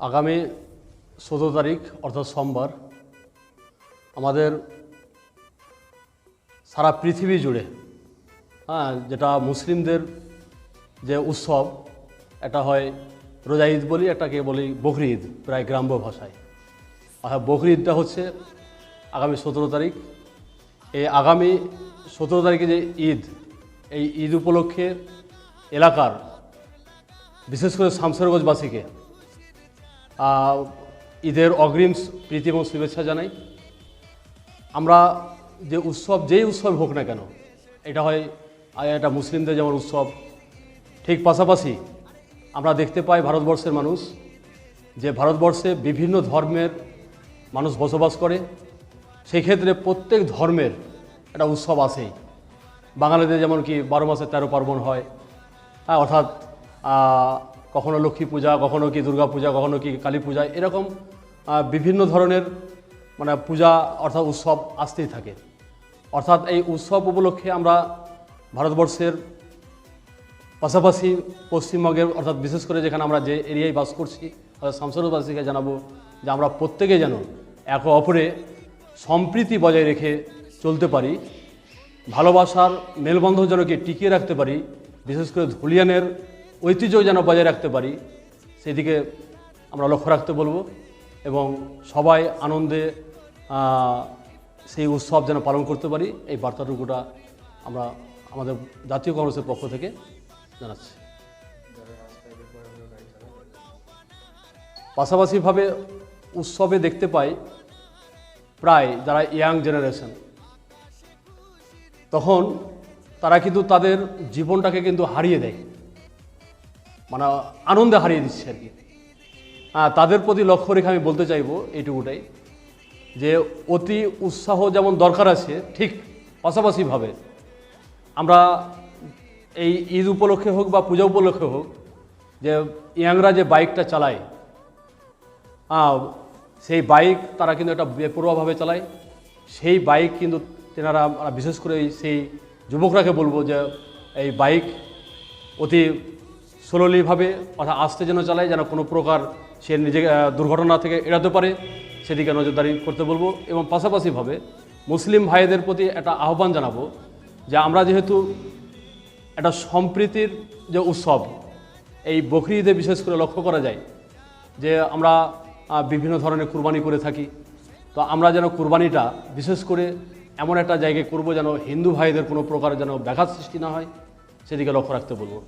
আগামী ১৭ তারিখ অর্থাৎ সোমবার আমাদের সারা পৃথিবী জুড়ে যেটা মুসলিমদের যে উৎসব, এটা হয় রোজা ঈদ বলি, এটাকে বলি বকরি ঈদ প্রায় গ্রাম্য ভাষায়। বকরি ঈদটা হচ্ছে আগামী ১৭ তারিখ। এই আগামী ১৭ তারিখে যে ঈদ, এই ঈদ উপলক্ষে এলাকার বিশেষ করে শামসেরগঞ্জবাসীকে ঈদের অগ্রিম প্রীতি এবং শুভেচ্ছা জানাই। আমরা যে উৎসব, যেই উৎসব হোক না কেন, এটা হয় এটা মুসলিমদের যেমন উৎসব, ঠিক পাশাপাশি আমরা দেখতে পাই ভারতবর্ষের মানুষ, যে ভারতবর্ষে বিভিন্ন ধর্মের মানুষ বসবাস করে। সেই ক্ষেত্রে প্রত্যেক ধর্মের একটা উৎসব আছেই। বাঙালিদের যেমন কি 12 মাসে 13 পার্বণ হয়, অর্থাৎ কখনো লক্ষ্মী পূজা, কখনো কি দুর্গা পূজা, কখনো কি কালী পূজা, এরকম বিভিন্ন ধরনের পূজা অর্থাৎ উৎসব আসতেই থাকে। অর্থাৎ এই উৎসব উপলক্ষে আমরা ভারতবর্ষের পাশাপাশি পশ্চিমবঙ্গের অর্থাৎ বিশেষ করে যেখানে আমরা যে এরিয়ায় বাস করছি, অর্থাৎ শামসেরগঞ্জবাসীকে জানাবো যে আমরা প্রত্যেকে যেন একে অপরে সম্প্রীতি বজায় রেখে চলতে পারি, ভালোবাসার মেলবন্ধন যেন কি টিকিয়ে রাখতে পারি, বিশেষ করে ধুলিয়ানের ঐতিহ্য যেন বজায় রাখতে পারি, সেদিকে আমরা লক্ষ্য রাখতে বলবো। এবং সবাই আনন্দে সেই উৎসব যেন পালন করতে পারি, এই বার্তাটুকুটা আমরা আমাদের জাতীয় কংগ্রেসের পক্ষ থেকে জানাচ্ছি। পাশাপাশিভাবে উৎসবে দেখতে পাই প্রায় যারা ইয়াং জেনারেশন, তখন তারা কিন্তু তাদের জীবনটাকে কিন্তু হারিয়ে দেয়, আনন্দে হারিয়ে দিচ্ছে আর কি। তাদের প্রতি লক্ষ্য রেখে আমি বলতে চাইবো এইটুকুটাই, যে অতি উৎসাহ যেমন দরকার আছে, ঠিক পাশাপাশিভাবে আমরা এই ঈদ উপলক্ষে হোক বা পূজা উপলক্ষে হোক, যে ইয়াংরা যে বাইকটা চালায়, সেই বাইক তারা কিন্তু একটা বেপরোয়াভাবে চালায়। সেই বাইক কিন্তু তেনারা বিশেষ করে সেই যুবকরাকে বলবো যে এই বাইক অতি স্লোলিভাবে অর্থাৎ আস্তে যেন চালায়, যেন কোনো প্রকার সে নিজেকে দুর্ঘটনা থেকে এড়াতে পারে, সেদিকে নজরদারি করতে বলবো। এবং পাশাপাশিভাবে মুসলিম ভাইদের প্রতি একটা আহ্বান জানাবো যে আমরা যেহেতু একটা সম্প্রীতির যে উৎসব, এই বকরি ঈদে বিশেষ করে লক্ষ্য করা যায় যে আমরা বিভিন্ন ধরনের কুরবানি করে থাকি। তো আমরা যেন কুরবানিটা বিশেষ করে এমন একটা জায়গায় করব যেন হিন্দু ভাইদের কোনো প্রকার যেন ব্যাঘাত সৃষ্টি না হয়, সেদিকে লক্ষ্য রাখতে বলবো।